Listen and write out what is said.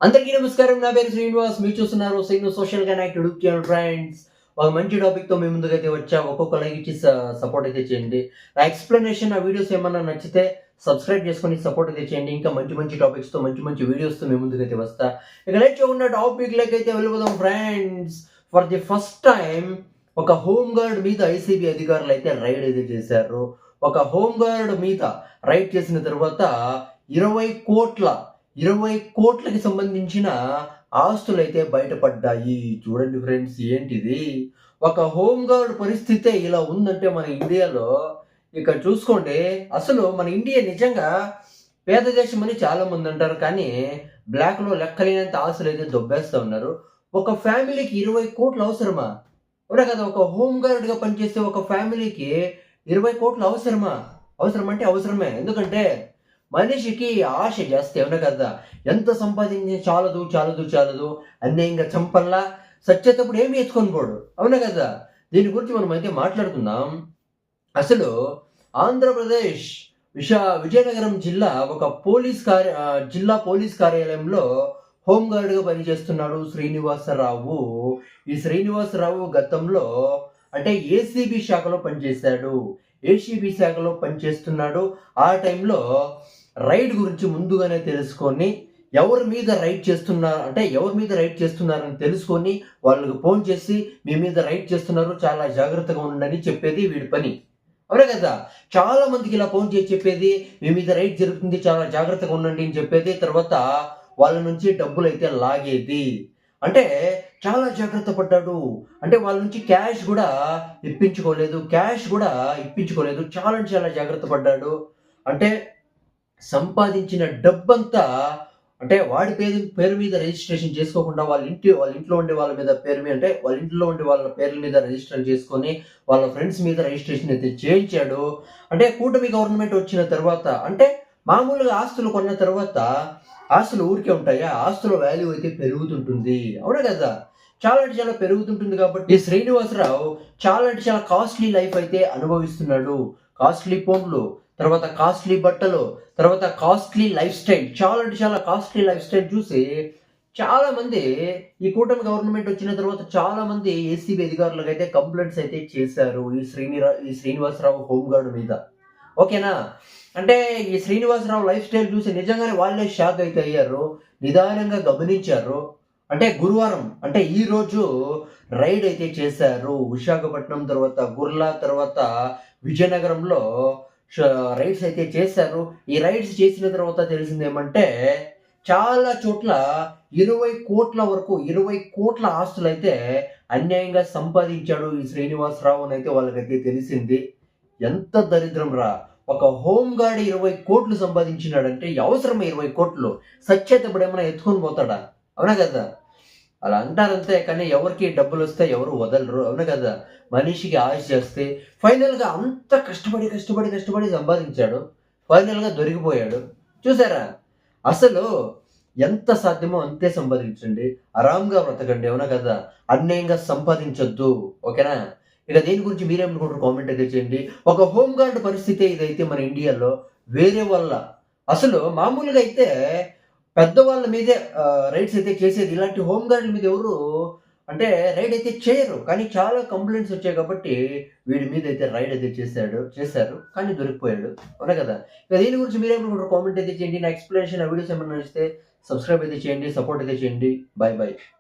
అందరికీ నమస్కారం. నా పేరు శ్రీనివాస్. మీరు చూస్తున్నారు Srinu social connect YouTube channel. Friends, ఒక మంచి టాపిక్‌తో మీ ముందుకైతే వచ్చా. ఒక్కొక్క లైక్ ఇచ్చి సపోర్ట్ అయితే చేయండి. నా ఎక్స్‌ప్లనేషన్, నా వీడియోస్ ఏమన్నా నచ్చితే సబ్స్క్రైబ్ చేసుకొని సపోర్ట్ అయితే చేయండి. ఇంకా మంచి మంచి టాపిక్స్‌తో, మంచి మంచి వీడియోస్‌తో మీ ముందుకైతే వస్తా. ఇక లేట్ చేయకుండా టాపిక్‌లోకైతే వెళ్ళిపోదాం friends. For the first time ఒక హోమ్ గార్డ్ మీద ఐసీబీ అధికారులు అయితే రైడ్ అయితే చేశారు. ఒక హోమ్ గార్డ్ మీద రైడ్ చేసిన తర్వాత 20 కోట్ల 20 కోట్లకి సంబంధించిన ఆస్తులైతే బయటపడ్డాయి. చూడండి ఫ్రెండ్స్, ఏంటిది? ఒక హోమ్ గార్డ్ పరిస్థితే ఇలా ఉందంటే మన ఇండియాలో ఇక చూసుకోండి. అసలు మన ఇండియా నిజంగా పేద దేశం అని చాలా మంది అంటారు. కానీ బ్లాక్‌లో లెక్కలేనంత ఆస్తులైతే దొబ్బేస్తా ఉన్నారు. ఒక ఫ్యామిలీకి 20 కోట్లు అవసరమా? అవునా కదా! ఒక హోమ్ గార్డ్‌గా పనిచేసే ఒక ఫ్యామిలీకి 20 కోట్లు అవసరమా? అవసరమంటే అవసరమే. ఎందుకంటే మనిషికి ఆశ జాస్తి. అవునా కదా! ఎంత సంపాదించినా చాలదు. అన్యాయంగా చంపల్లా, సచ్చేటప్పుడు ఏమి ఎత్తుకొని పోడు. అవునా కదా! దీని గురించి మనమైతే మాట్లాడుకుందాం. అసలు ఆంధ్రప్రదేశ్ విజయనగరం జిల్లా ఒక జిల్లా పోలీస్ కార్యాలయంలో హోమ్ గార్డ్‌గా పనిచేస్తున్నాడు శ్రీనివాసరావు. ఈ శ్రీనివాసరావు గతంలో అంటే ఏసీబీ శాఖలో పనిచేశాడు. ఏసీబీ శాఖలో పనిచేస్తున్నాడు. ఆ టైంలో రైడ్ గురించి ముందుగానే తెలుసుకొని, ఎవరి మీద రైడ్ చేస్తున్నారని తెలుసుకొని, వాళ్ళకి ఫోన్ చేసి, మీ మీద రైడ్ చేస్తున్నారు, చాలా జాగ్రత్తగా ఉండండి చెప్పేది వీడి పని. అవునా కదా! చాలా మందికి ఇలా ఫోన్ చేసి చెప్పేది, మీ మీద రైడ్ జరుగుతుంది, చాలా జాగ్రత్తగా ఉండండి అని చెప్పేది. తర్వాత వాళ్ళ నుంచి డబ్బులైతే లాగేది. అంటే చాలా జాగ్రత్త పడ్డాడు. అంటే వాళ్ళ నుంచి క్యాష్ గూడా ఇప్పించుకోలేదు. చాలా అంటే చాలా జాగ్రత్త పడ్డాడు. అంటే సంపాదించిన డబ్బంతా అంటే వాడి పేరు మీద రిజిస్ట్రేషన్ చేసుకోకుండా వాళ్ళ ఇంట్లో ఉండే వాళ్ళ మీద పేరు మీద అంటే వాళ్ళ ఇంట్లో ఉండే వాళ్ళ పేర్ల మీద రిజిస్టర్ చేసుకొని, వాళ్ళ ఫ్రెండ్స్ మీద రిజిస్ట్రేషన్ అయితే చేయించాడు. అంటే కూటమి గవర్నమెంట్ వచ్చిన తర్వాత అంటే మామూలుగా ఆస్తులు కొన్న తర్వాత ఆస్తులు ఊరికే ఉంటాయా? ఆస్తుల వాల్యూ అయితే పెరుగుతుంటుంది. అవునా కదా! చాలా అంటే చాలా పెరుగుతుంటుంది కాబట్టి శ్రీనివాసరావు చాలా అంటే చాలా కాస్ట్‌లీ లైఫ్ అయితే అనుభవిస్తున్నాడు. కాస్ట్‌లీ ఫోన్‌లు, తర్వాత కాస్ట్‌లీ బట్టలు, తర్వాత కాస్ట్‌లీ లైఫ్ స్టైల్. చాలా అంటే చాలా కాస్ట్‌లీ లైఫ్ స్టైల్ చూసి చాలామంది ఈ కూటమి గవర్నమెంట్ వచ్చిన తర్వాత చాలామంది ఏసీబీ అధికారులకైతే కంప్లెయింట్స్ అయితే చేశారు. ఈ శ్రీనివాసరావు హోమ్ గార్డ్ మీద. ఓకేనా? అంటే ఈ శ్రీనివాసరావు లైఫ్ స్టైల్ చూసి నిజంగానే వాళ్ళే షాక్ అయితే అయ్యారు. నిదానంగా గమనించారు. అంటే గురువారం అంటే ఈరోజు రైడ్ అయితే చేశారు. విశాఖపట్నం తర్వాత గుర్లా తర్వాత విజయనగరంలో ష రైడ్స్ అయితే చేశారు. ఈ రైడ్స్ చేసిన తర్వాత తెలిసిందేమంటే చాలా చోట్ల 20 కోట్ల ఆస్తులైతే అన్యాయంగా సంపాదించాడు ఈ శ్రీనివాసరావు అనైతే వాళ్ళకైతే తెలిసింది. ఎంత దరిద్రం రా! ఒక హోమ్ గార్డ్ 20 కోట్లు సంపాదించినాడంటే అవసరమా 20 కోట్లు? సచ్చేటప్పుడేమన్నా ఎత్తుకొని పోతాడా? అవునా కదా! అలా అంటారంతే కానీ ఎవరికీ డబ్బులొస్తే ఎవరు వదలరు. అవునా కదా! మనిషికి ఆశ చేస్తే ఫైనల్‌గా అంత కష్టపడి సంపాదించాడు. ఫైనల్‌గా దొరికిపోయాడు. చూసారా? అసలు ఎంత సాధ్యమో అంతే సంపాదించండి. ఆరాంగా బ్రతకండి. అవునా కదా! అన్యాయంగా సంపాదించొద్దు. ఓకేనా? ఇక దీని గురించి మీరేమనుకుంటారో కామెంట్ అయితే చేయండి. ఒక హోమ్ గార్డ్ పరిస్థితే ఇదైతే మన ఇండియాలో. వేరే వాళ్ళ అసలు మామూలుగా అయితే పెద్దవాళ్ళ మీదే రైడ్స్ అయితే చేసేది. ఇలాంటి హోమ్ గార్డ్‌ల మీద ఎవరు అంటే రైడ్ అయితే చేయరు. కానీ చాలా కంప్లెయింట్స్ వచ్చాయి కాబట్టి వీడి మీద అయితే రైడ్ అయితే చేశారు. కానీ దొరికిపోయాడు. అవునా కదా! ఇక దీని గురించి మీరేమనుకుంటారో కామెంట్ అయితే చేయండి. నా ఎక్స్‌ప్లనేషన్, నా వీడియోస్ ఏమన్నా నచ్చితే సబ్స్క్రైబ్ అయితే చేయండి. సపోర్ట్ అయితే చేయండి. బాయ్.